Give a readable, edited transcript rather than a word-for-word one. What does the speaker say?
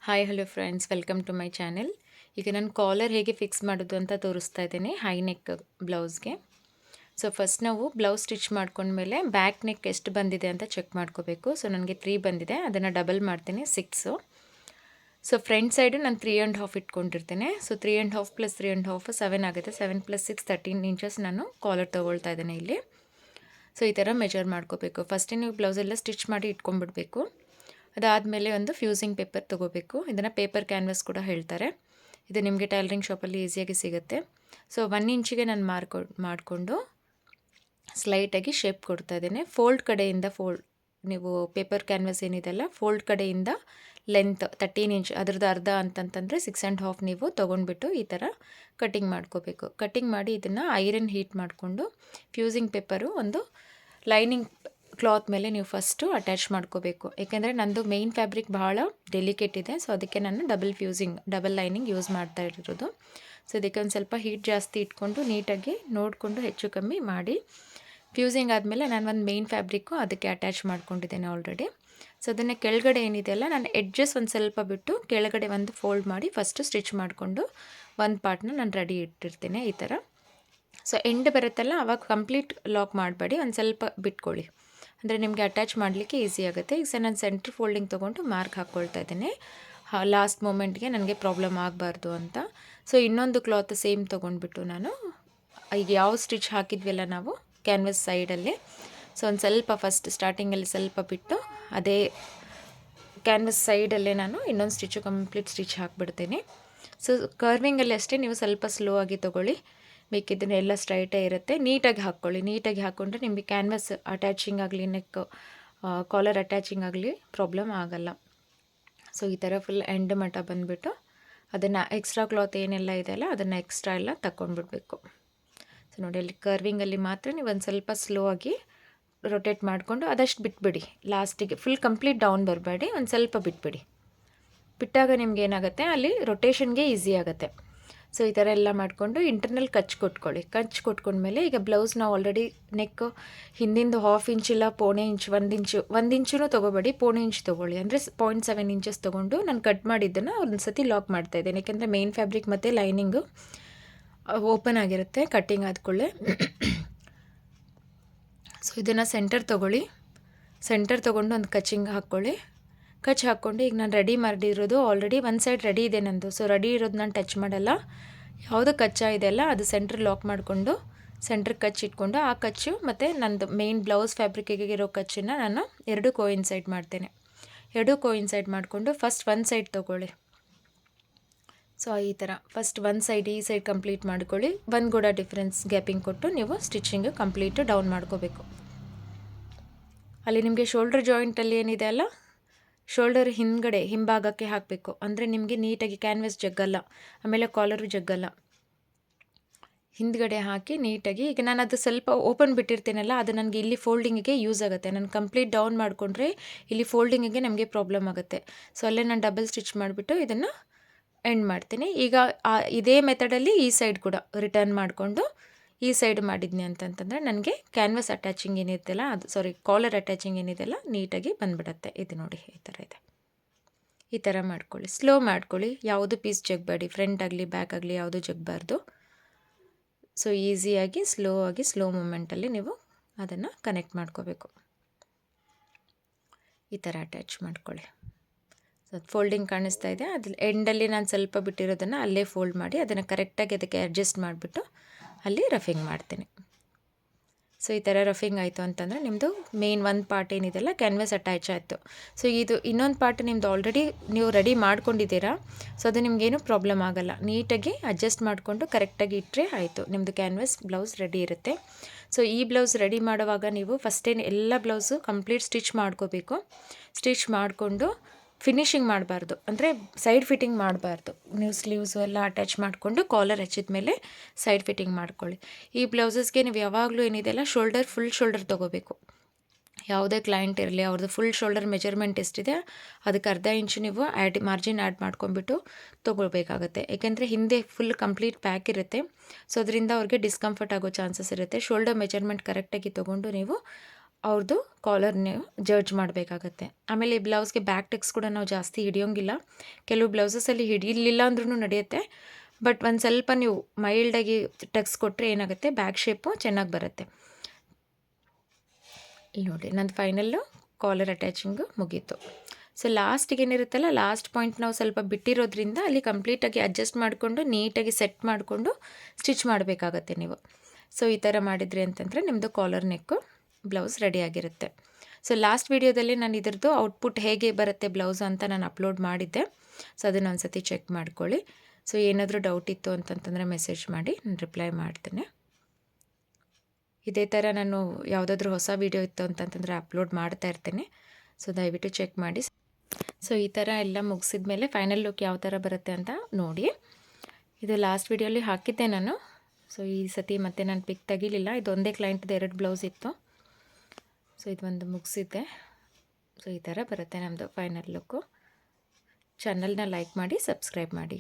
Hi hello friends, welcome to my channel. ಈಗ ನಾನು collar ಹೇಗೆ ಫಿಕ್ಸ್ ಮಾಡೋದು ಅಂತ ತೋರಿಸ್ತಾ ಇದ್ದೀನಿ ಹೈ ನೆಕ್ ಬ್ಲೌಸ್ಗೆ. ಸೊ ಫಸ್ಟ್ ನಾವು ಬ್ಲೌಸ್ ಸ್ಟಿಚ್ ಮಾಡ್ಕೊಂಡ್ಮೇಲೆ ಬ್ಯಾಕ್ ನೆಕ್ ಎಷ್ಟು ಬಂದಿದೆ ಅಂತ ಚೆಕ್ ಮಾಡ್ಕೋಬೇಕು. ಸೊ ನನಗೆ 3 ಬಂದಿದೆ, ಅದನ್ನು ಡಬಲ್ ಮಾಡ್ತೀನಿ 6. ಸೊ ಫ್ರಂಟ್ ಸೈಡು ನಾನು 3.5 ಇಟ್ಕೊಂಡಿರ್ತೇನೆ. ಸೊ 3.5 + 3.5 7 ಆಗುತ್ತೆ. 7 + 6 13 ಇಂಚಸ್ ನಾನು ಕಾಲರ್ ತೊಗೊಳ್ತಾ ಇದ್ದೇನೆ ಇಲ್ಲಿ. ಸೊ ಈ ಥರ ಮೆಜರ್ ಮಾಡ್ಕೋಬೇಕು. ಫಸ್ಟೇ ನೀವು ಬ್ಲೌಸೆಲ್ಲ ಸ್ಟಿಚ್ ಮಾಡಿ ಇಟ್ಕೊಂಡ್ಬಿಡ್ಬೇಕು. ಅದಾದಮೇಲೆ ಒಂದು ಫ್ಯೂಸಿಂಗ್ ಪೇಪರ್ ತೊಗೋಬೇಕು. ಇದನ್ನು ಪೇಪರ್ ಕ್ಯಾನ್ವಸ್ ಕೂಡ ಹೇಳ್ತಾರೆ. ಇದು ನಿಮಗೆ ಟೈಲರಿಂಗ್ ಶಾಪಲ್ಲಿ ಈಸಿಯಾಗಿ ಸಿಗುತ್ತೆ. ಸೊ 1 ಇಂಚಿಗೆ ನಾನು ಮಾಡಿಕೊಂಡು ಸ್ಲೈಟಾಗಿ ಶೇಪ್ ಕೊಡ್ತಾ ಇದ್ದೇನೆ. ಫೋಲ್ಡ್ ಕಡೆಯಿಂದ ನೀವು ಪೇಪರ್ ಕ್ಯಾನ್ವಸ್ ಏನಿದೆಲ್ಲ ಫೋಲ್ಡ್ ಕಡೆಯಿಂದ ಲೆಂತ್ 13 ಇಂಚ್, ಅದ್ರದ್ದು ಅರ್ಧ ಅಂತಂತಂದರೆ 6.5 ನೀವು ತೊಗೊಂಡ್ಬಿಟ್ಟು ಈ ಥರ ಕಟ್ಟಿಂಗ್ ಮಾಡ್ಕೋಬೇಕು. ಕಟ್ಟಿಂಗ್ ಮಾಡಿ ಇದನ್ನು ಐರನ್ ಹೀಟ್ ಮಾಡಿಕೊಂಡು ಫ್ಯೂಸಿಂಗ್ ಪೇಪರು ಒಂದು ಲೈನಿಂಗ್ ಕ್ಲಾತ್ ಮೇಲೆ ನೀವು ಫಸ್ಟು ಅಟ್ಯಾಚ್ ಮಾಡ್ಕೋಬೇಕು. ಏಕೆಂದರೆ ನಂದು ಮೇಯ್ನ್ ಫ್ಯಾಬ್ರಿಕ್ ಭಾಳ ಡೆಲಿಕೇಟ್ ಇದೆ. ಸೊ ಅದಕ್ಕೆ ನಾನು ಡಬಲ್ ಲೈನಿಂಗ್ ಯೂಸ್ ಮಾಡ್ತಾ ಇರೋದು. ಸೊ ಇದಕ್ಕೆ ಒಂದು ಸ್ವಲ್ಪ ಹೀಟ್ ಜಾಸ್ತಿ ಇಟ್ಕೊಂಡು ನೀಟಾಗಿ ನೋಡಿಕೊಂಡು ಹೆಚ್ಚು ಕಮ್ಮಿ ಮಾಡಿ ಫ್ಯೂಸಿಂಗ್ ಆದಮೇಲೆ ನಾನು ಒಂದು ಮೇಯ್ನ್ ಫ್ಯಾಬ್ರಿಕ್ಕು ಅದಕ್ಕೆ ಅಟ್ಯಾಚ್ ಮಾಡ್ಕೊಂಡಿದ್ದೇನೆ ಆಲ್ರೆಡಿ. ಸೊ ಅದನ್ನು ಕೆಳಗಡೆ ಏನಿದೆಯಲ್ಲ ನಾನು ಎಡ್ಜಸ್ ಒಂದು ಸ್ವಲ್ಪ ಬಿಟ್ಟು ಕೆಳಗಡೆ ಒಂದು ಫೋಲ್ಡ್ ಮಾಡಿ ಫಸ್ಟು ಸ್ಟಿಚ್ ಮಾಡಿಕೊಂಡು ಒಂದು ಪಾರ್ಟ್ನ ನಾನು ರೆಡಿ ಇಟ್ಟಿರ್ತೀನಿ ಈ ಥರ. ಸೊ ಎಂಡ್ ಬರುತ್ತಲ್ಲ ಆವಾಗ ಕಂಪ್ಲೀಟ್ ಲಾಕ್ ಮಾಡಬೇಡಿ, ಒಂದು ಸ್ವಲ್ಪ ಬಿಟ್ಕೊಳ್ಳಿ, ಅಂದರೆ ನಿಮಗೆ ಅಟ್ಯಾಚ್ ಮಾಡಲಿಕ್ಕೆ ಈಸಿ ಆಗುತ್ತೆ. ಈಗ ನಾನು ಸೆಂಟ್ರ್ ಫೋಲ್ಡಿಂಗ್ ತೊಗೊಂಡು ಮಾರ್ಕ್ ಹಾಕ್ಕೊಳ್ತಾ ಇದ್ದೇನೆ ಲಾಸ್ಟ್ ಮೂಮೆಂಟ್ಗೆ ನನಗೆ ಪ್ರಾಬ್ಲಮ್ ಆಗಬಾರ್ದು ಅಂತ. ಸೊ ಇನ್ನೊಂದು ಕ್ಲಾತ್ ಸೇಮ್ ತೊಗೊಂಡ್ಬಿಟ್ಟು ನಾನು ಈಗ ಯಾವ ಸ್ಟಿಚ್ ಹಾಕಿದ್ವಲ್ಲ ನಾವು ಕ್ಯಾನ್ವಸ್ ಸೈಡಲ್ಲಿ, ಸೊ ಒಂದು ಸ್ವಲ್ಪ ಫಸ್ಟ್ ಸ್ಟಾರ್ಟಿಂಗಲ್ಲಿ ಸ್ವಲ್ಪ ಬಿಟ್ಟು ಅದೇ ಕ್ಯಾನ್ವಸ್ ಸೈಡಲ್ಲೇ ನಾನು ಇನ್ನೊಂದು ಸ್ಟಿಚ್ಚು ಕಂಪ್ಲೀಟ್ ಸ್ಟಿಚ್ ಹಾಕ್ಬಿಡ್ತೀನಿ. ಸೊ ಕರ್ವಿಂಗಲ್ಲಿ ಅಷ್ಟೇ ನೀವು ಸ್ವಲ್ಪ ಸ್ಲೋ ಆಗಿ ತೊಗೊಳ್ಳಿ, ಬೇಕಿದ್ದನ್ನು ಎಲ್ಲ ಸ್ಟ್ರೈಟೇ ಇರುತ್ತೆ. ನೀಟಾಗಿ ಹಾಕ್ಕೊಳ್ಳಿ. ನೀಟಾಗಿ ಹಾಕ್ಕೊಂಡ್ರೆ ನಿಮಗೆ ಕ್ಯಾನ್ವಸ್ ಅಟ್ಯಾಚಿಂಗ್ ಆಗಲಿ ನೆಕ್ ಕಾಲರ್ ಅಟ್ಯಾಚಿಂಗ್ ಆಗಲಿ ಪ್ರಾಬ್ಲಮ್ ಆಗಲ್ಲ. ಸೊ ಈ ಥರ ಫುಲ್ ಎಂಡ್ ಮಟ್ಟ ಬಂದುಬಿಟ್ಟು ಅದನ್ನು ಎಕ್ಸ್ಟ್ರಾ ಕ್ಲಾತ್ ಏನೆಲ್ಲ ಇದೆಯಲ್ಲ ಅದನ್ನು ಎಕ್ಸ್ಟ್ರಾ ಎಲ್ಲ ತಗೊಂಡ್ಬಿಡ್ಬೇಕು. ಸೊ ನೋಡಿ, ಅಲ್ಲಿ ಕರ್ವಿಂಗಲ್ಲಿ ಮಾತ್ರ ನೀವು ಒಂದು ಸ್ವಲ್ಪ ಸ್ಲೋ ಆಗಿ ರೊಟೇಟ್ ಮಾಡಿಕೊಂಡು ಅದಷ್ಟು ಬಿಟ್ಬಿಡಿ. ಲಾಸ್ಟಿಗೆ ಫುಲ್ ಕಂಪ್ಲೀಟ್ ಡೌನ್ ಬರಬೇಡಿ, ಒಂದು ಸ್ವಲ್ಪ ಬಿಟ್ಬಿಡಿ. ಬಿಟ್ಟಾಗ ನಿಮ್ಗೆ ಏನಾಗುತ್ತೆ, ಅಲ್ಲಿ ರೊಟೇಷನ್ಗೆ ಈಸಿ ಆಗುತ್ತೆ. ಸೊ ಈ ಥರ ಎಲ್ಲ ಮಾಡಿಕೊಂಡು ಇಂಟರ್ನಲ್ ಕಚ್ ಕೊಟ್ಕೊಳ್ಳಿ. ಕಚ್ ಕೊಟ್ಕೊಂಡ್ಮೇಲೆ ಈಗ ಬ್ಲೌಸ್ ನಾವು ಆಲ್ರೆಡಿ ನೆಕ್ ಹಿಂದಿಂದು 1/2 ಇಂಚ್ ಇಲ್ಲ 1.25 ಇಂಚ್, 1 ಇಂಚೂ ತೊಗೋಬೇಡಿ, 1.25 ಇಂಚ್ ತೊಗೊಳ್ಳಿ, ಅಂದರೆ 0.7 ಇಂಚಸ್ ತೊಗೊಂಡು ನಾನು ಕಟ್ ಮಾಡಿದ್ದನ್ನು ಒಂದು ಸತಿ ಲಾಕ್ ಮಾಡ್ತಾಯಿದ್ದೇನೆ. ಯಾಕೆಂದರೆ ಮೇನ್ ಫ್ಯಾಬ್ರಿಕ್ ಮತ್ತು ಲೈನಿಂಗು ಓಪನ್ ಆಗಿರುತ್ತೆ ಕಟ್ಟಿಂಗ್ ಆದ್ಕೊಳ್ಳೆ. ಸೊ ಇದನ್ನು ಸೆಂಟರ್ ತೊಗೊಳ್ಳಿ. ಸೆಂಟರ್ ತೊಗೊಂಡು ಒಂದು ಕಚಿಂಗ್ ಹಾಕ್ಕೊಳ್ಳಿ. ಕಚ್ ಹಾಕ್ಕೊಂಡು ಈಗ ನಾನು ರೆಡಿ ಮಾಡಿರೋದು ಆಲ್ರೆಡಿ ಒಂದು ಸೈಡ್ ರೆಡಿ ಇದೆ ನಂದು. ಸೊ ರೆಡಿ ಇರೋದು ನಾನು ಟಚ್ ಮಾಡಲ್ಲ. ಯಾವುದು ಕಚ್ಚಾ ಇದೆಯಲ್ಲ ಅದು ಸೆಂಟ್ರ್ ಲಾಕ್ ಮಾಡಿಕೊಂಡು ಸೆಂಟ್ರ್ ಕಚ್ ಇಟ್ಕೊಂಡು ಆ ಕಚ್ಚು ಮತ್ತು ನಂದು ಮೇನ್ ಬ್ಲೌಸ್ ಫ್ಯಾಬ್ರಿಕ್ಕಿಗೆ ಇರೋ ಕಚ್ಚನ್ನು ನಾನು ಎರಡು ಕೋಇನ್ಸೈಡ್ ಮಾಡ್ತೇನೆ. ಎರಡು ಕೋಇನ್ಸೈಡ್ ಮಾಡಿಕೊಂಡು ಫಸ್ಟ್ ಒಂದು ಸೈಡ್ ತೊಗೊಳ್ಳಿ. ಸೊ ಈ ಥರ ಫಸ್ಟ್ ಒಂದು ಸೈಡ್ ಈ ಸೈಡ್ ಕಂಪ್ಲೀಟ್ ಮಾಡ್ಕೊಳ್ಳಿ. ಒಂದು ಕೂಡ ಡಿಫ್ರೆನ್ಸ್ ಗ್ಯಾಪಿಂಗ್ ಕೊಟ್ಟು ನೀವು ಸ್ಟಿಚಿಂಗ್ ಕಂಪ್ಲೀಟ್ ಡೌನ್ ಮಾಡ್ಕೋಬೇಕು. ಅಲ್ಲಿ ನಿಮಗೆ ಶೋಲ್ಡರ್ ಜಾಯಿಂಟಲ್ಲಿ ಏನಿದೆ ಅಲ್ಲ, ಶೋಲ್ಡರ್ ಹಿಂಭಾಗಕ್ಕೆ ಹಾಕಬೇಕು, ಅಂದರೆ ನಿಮಗೆ ನೀಟಾಗಿ ಕ್ಯಾನ್ವಸ್ ಜಗ್ಗಲ್ಲ, ಆಮೇಲೆ ಕಾಲರು ಜಗ್ಗಲ್ಲ. ಹಿಂದ್ಗಡೆ ಹಾಕಿ ನೀಟಾಗಿ, ಈಗ ನಾನು ಅದು ಸ್ವಲ್ಪ ಓಪನ್ ಬಿಟ್ಟಿರ್ತೀನಲ್ಲ ಅದು ನನಗೆ ಇಲ್ಲಿ ಫೋಲ್ಡಿಂಗಿಗೆ ಯೂಸ್ ಆಗುತ್ತೆ. ನಾನು ಕಂಪ್ಲೀಟ್ ಡೌನ್ ಮಾಡಿಕೊಂಡ್ರೆ ಇಲ್ಲಿ ಫೋಲ್ಡಿಂಗಿಗೆ ನಮಗೆ ಪ್ರಾಬ್ಲಮ್ ಆಗುತ್ತೆ. ಸೊ ಅಲ್ಲೇ ನಾನು ಡಬಲ್ ಸ್ಟಿಚ್ ಮಾಡಿಬಿಟ್ಟು ಇದನ್ನು ಎಂಡ್ ಮಾಡ್ತೀನಿ. ಈಗ ಇದೇ ಮೆಥಡಲ್ಲಿ ಈ ಸೈಡ್ ಕೂಡ ರಿಟರ್ನ್ ಮಾಡಿಕೊಂಡು ಈ ಸೈಡ್ ಮಾಡಿದ್ನಿ ಅಂತಂತಂದರೆ ನನಗೆ ಕ್ಯಾನ್ವಸ್ ಅಟ್ಯಾಚಿಂಗ್ ಏನಿದೆಯಲ್ಲ ಕಾಲರ್ ಅಟ್ಯಾಚಿಂಗ್ ಏನಿದೆಯಲ್ಲ ನೀಟಾಗಿ ಬಂದುಬಿಡತ್ತೆ. ಇದು ನೋಡಿ ಈ ಥರ ಇದೆ. ಈ ಥರ ಮಾಡ್ಕೊಳ್ಳಿ, ಸ್ಲೋ ಮಾಡ್ಕೊಳ್ಳಿ, ಯಾವುದು ಪೀಸ್ ಜಗ್ಬೇಡಿ, ಫ್ರಂಟ್ ಆಗಲಿ ಬ್ಯಾಕ್ ಆಗಲಿ ಯಾವುದು ಜಗ್ಬಾರ್ದು. ಸೊ ಈಸಿಯಾಗಿ ಸ್ಲೋ ಮೂಮೆಂಟಲ್ಲಿ ನೀವು ಅದನ್ನು ಕನೆಕ್ಟ್ ಮಾಡ್ಕೋಬೇಕು. ಈ ಥರ ಅಟ್ಯಾಚ್ ಮಾಡ್ಕೊಳ್ಳಿ. ಸೊ ಫೋಲ್ಡಿಂಗ್ ಕಾಣಿಸ್ತಾ ಇದೆ, ಅದ್ರ ಎಂಡಲ್ಲಿ ನಾನು ಸ್ವಲ್ಪ ಬಿಟ್ಟಿರೋದನ್ನು ಅಲ್ಲೇ ಫೋಲ್ಡ್ ಮಾಡಿ ಅದನ್ನು ಕರೆಕ್ಟಾಗಿ ಅದಕ್ಕೆ ಅಡ್ಜಸ್ಟ್ ಮಾಡಿಬಿಟ್ಟು ಅಲ್ಲಿ ರಫಿಂಗ್ ಮಾಡ್ತೀನಿ. ಸೊ ಈ ಥರ ರಫಿಂಗ್ ಆಯಿತು ಅಂತಂದರೆ ನಿಮ್ಮದು ಮೇನ್ ಒಂದು ಪಾರ್ಟ್ ಏನಿದೆಯಲ್ಲ ಕ್ಯಾನ್ವಸ್ ಅಟ್ಯಾಚ್ ಆಯಿತು. ಸೊ ಇದು ಇನ್ನೊಂದು ಪಾರ್ಟ್ ನಿಮ್ಮದು ಆಲ್ರೆಡಿ ನೀವು ರೆಡಿ ಮಾಡ್ಕೊಂಡಿದ್ದೀರಾ. ಸೊ ಅದು ನಿಮಗೇನು ಪ್ರಾಬ್ಲಮ್ ಆಗೋಲ್ಲ. ನೀಟಾಗಿ ಅಡ್ಜಸ್ಟ್ ಮಾಡಿಕೊಂಡು ಕರೆಕ್ಟಾಗಿ ಇಟ್ಟರೆ ಆಯಿತು, ನಿಮ್ಮದು ಕ್ಯಾನ್ವಸ್ ಬ್ಲೌಸ್ ರೆಡಿ ಇರುತ್ತೆ. ಸೊ ಈ ಬ್ಲೌಸ್ ರೆಡಿ ಮಾಡುವಾಗ ನೀವು ಫಸ್ಟೇನು ಎಲ್ಲ ಬ್ಲೌಸು ಕಂಪ್ಲೀಟ್ ಸ್ಟಿಚ್ ಮಾಡ್ಕೋಬೇಕು. ಸ್ಟಿಚ್ ಮಾಡಿಕೊಂಡು ಫಿನಿಶಿಂಗ್ ಮಾಡಬಾರ್ದು, ಅಂದರೆ ಸೈಡ್ ಫಿಟ್ಟಿಂಗ್ ಮಾಡಬಾರ್ದು. ನೀವು ಸ್ಲೀವ್ಸು ಎಲ್ಲ ಅಟ್ಯಾಚ್ ಮಾಡಿಕೊಂಡು ಕಾಲರ್ ಹಚ್ಚಿದ ಮೇಲೆ ಸೈಡ್ ಫಿಟ್ಟಿಂಗ್ ಮಾಡ್ಕೊಳ್ಳಿ. ಈ ಬ್ಲೌಸಸ್ಗೆ ನೀವು ಯಾವಾಗಲೂ ಏನಿದೆಯಲ್ಲ ಫುಲ್ ಶೋಲ್ಡರ್ ತೊಗೋಬೇಕು. ಯಾವುದೇ ಕ್ಲೈಂಟ್ ಇರಲಿ ಅವ್ರದ್ದು ಫುಲ್ ಶೋಲ್ಡರ್ ಮೆಜರ್ಮೆಂಟ್ ಎಷ್ಟಿದೆ ಅದಕ್ಕೆ ಅರ್ಧ ಇಂಚು ನೀವು ಮಾರ್ಜಿನ್ ಆ್ಯಡ್ ಮಾಡ್ಕೊಂಡ್ಬಿಟ್ಟು ತೊಗೊಳ್ಬೇಕಾಗತ್ತೆ. ಏಕೆಂದರೆ ಹಿಂದೆ ಫುಲ್ ಕಂಪ್ಲೀಟ್ ಪ್ಯಾಕ್ ಇರುತ್ತೆ. ಸೊ ಅದರಿಂದ ಅವ್ರಿಗೆ ಡಿಸ್ಕಂಫರ್ಟ್ ಆಗೋ ಚಾನ್ಸಸ್ ಇರುತ್ತೆ. ಶೋಲ್ಡರ್ ಮೆಜರ್ಮೆಂಟ್ ಕರೆಕ್ಟಾಗಿ ತೊಗೊಂಡು ನೀವು ಅವ್ರದ್ದು ಕಾಲರ್ನ ಜಡ್ಜ್ ಮಾಡಬೇಕಾಗತ್ತೆ. ಆಮೇಲೆ ಈ ಬ್ಲೌಸ್ಗೆ ಬ್ಯಾಕ್ ಟಕ್ಸ್ ಕೂಡ ನಾವು ಜಾಸ್ತಿ ಹಿಡಿಯೋಂಗಿಲ್ಲ. ಕೆಲವು ಬ್ಲೌಸಸಲ್ಲಿ ಹಿಡಿಲಿಲ್ಲ ಅಂದ್ರೂ ನಡೆಯುತ್ತೆ. ಬಟ್ ಒಂದು ಸ್ವಲ್ಪ ನೀವು ಮೈಲ್ಡಾಗಿ ಟಕ್ಸ್ ಕೊಟ್ಟರೆ ಏನಾಗುತ್ತೆ, ಬ್ಯಾಕ್ ಶೇಪು ಚೆನ್ನಾಗಿ ಬರುತ್ತೆ. ಇಲ್ಲಿ ನೋಡಿ ನಂದು ಫೈನಲ್ಲು ಕಾಲರ್ ಅಟ್ಯಾಚಿಂಗು ಮುಗೀತು. ಸೊ ಲಾಸ್ಟಿಗೆ ಏನಿರುತ್ತಲ್ಲ, ಲಾಸ್ಟ್ ಪಾಯಿಂಟ್ ನಾವು ಸ್ವಲ್ಪ ಬಿಟ್ಟಿರೋದ್ರಿಂದ ಅಲ್ಲಿ ಕಂಪ್ಲೀಟಾಗಿ ಅಡ್ಜಸ್ಟ್ ಮಾಡಿಕೊಂಡು ನೀಟಾಗಿ ಸೆಟ್ ಮಾಡಿಕೊಂಡು ಸ್ಟಿಚ್ ಮಾಡಬೇಕಾಗತ್ತೆ ನೀವು. ಸೊ ಈ ಥರ ಮಾಡಿದ್ರಿ ಅಂತಂದರೆ ನಿಮ್ಮದು ಕಾಲರ್ ನೆಕ್ಕು ಬ್ಲೌಸ್ ರೆಡಿಯಾಗಿರುತ್ತೆ. ಸೊ ಲಾಸ್ಟ್ ವೀಡಿಯೋದಲ್ಲಿ ನಾನು ಇದ್ರದ್ದು ಔಟ್ಪುಟ್ ಹೇಗೆ ಬರುತ್ತೆ ಬ್ಲೌಸ್ ಅಂತ ನಾನು ಅಪ್ಲೋಡ್ ಮಾಡಿದ್ದೆ. ಸೊ ಅದನ್ನು ಒಂದು ಸತಿ ಚೆಕ್ ಮಾಡ್ಕೊಳ್ಳಿ. ಸೊ ಏನಾದರೂ ಡೌಟ್ ಇತ್ತು ಅಂತಂತಂದರೆ ಮೆಸೇಜ್ ಮಾಡಿ, ನಾನು ರಿಪ್ಲೈ ಮಾಡ್ತೇನೆ. ಇದೇ ಥರ ನಾನು ಯಾವುದಾದ್ರೂ ಹೊಸ ವೀಡಿಯೋ ಇತ್ತು ಅಂತಂತಂದರೆ ಅಪ್ಲೋಡ್ ಮಾಡ್ತಾ ಇರ್ತೇನೆ. ಸೊ ದಯವಿಟ್ಟು ಚೆಕ್ ಮಾಡಿ. ಸೊ ಈ ಥರ ಎಲ್ಲ ಮುಗಿಸಿದ ಮೇಲೆ ಫೈನಲ್ ಲುಕ್ ಯಾವ ಥರ ಬರುತ್ತೆ ಅಂತ ನೋಡಿ. ಇದು ಲಾಸ್ಟ್ ವೀಡಿಯೋಲಿ ಹಾಕಿದ್ದೆ ನಾನು. ಸೊ ಈ ಸತಿ ಮತ್ತೆ ನಾನು ಪಿಕ್ ತೆಗಿಲಿಲ್ಲ. ಇದೊಂದೇ ಕ್ಲೈಂಟ್ದು 2 ಬ್ಲೌಸ್ ಇತ್ತು. ಸೊ ಇದೊಂದು ಮುಗಿಸಿದ್ದೆ. ಸೊ ಈ ಥರ ಬರುತ್ತೆ ನಮ್ಮದು ಫೈನಲ್ ಲುಕ್ಕು. ಚಾನಲ್ನ ಲೈಕ್ ಮಾಡಿ, ಸಬ್ಸ್ಕ್ರೈಬ್ ಮಾಡಿ.